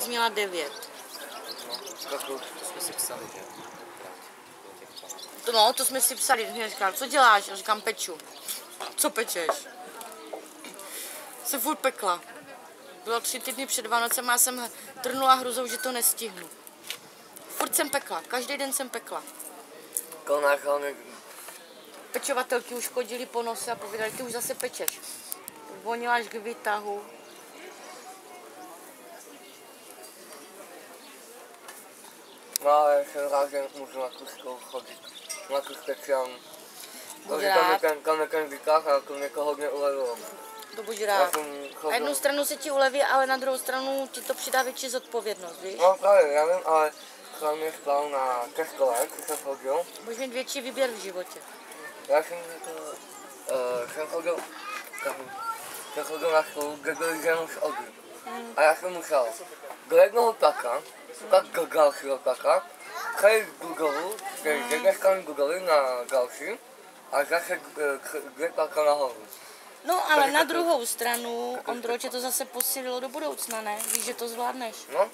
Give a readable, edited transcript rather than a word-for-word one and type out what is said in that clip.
jsi měla 9. To jsme si psali, že? No, to jsme si psali, mě říkal, co děláš? A říkám, peču. Co pečeš? Jsem furt pekla. Bylo 3 týdny před Vánocem a já jsem trnula hrozou, že to nestihnu. Furt jsem pekla, každý den jsem pekla. Pečovatelky už chodili po nose a povídali, ty už zase pečeš. Vonila až k výtahu. No ale jsem rád, že můžu na tu školu chodit. Na tu speciální. Buď rád. Tam je ten výtah a to někoho hodně ulevilo. To buď rád. Na jednu stranu se ti uleví, ale na druhou stranu ti to přidá větší zodpovědnost, víš? No právě, já vím, ale jsem mě stal na té škole, když jsem chodil. Můžeš mít větší výběr v životě. Já jsem chodil na školu, kde byly jenom schody. A já jsem musel do jednoho paka, pak do dalšího paka, přejít dolů, z jedné strany dolů na další a zase 2 paka nahoru. No, ale na druhou stranu, Ondro, tě to zase posílilo do budoucna, ne? Víš, že to zvládneš. No.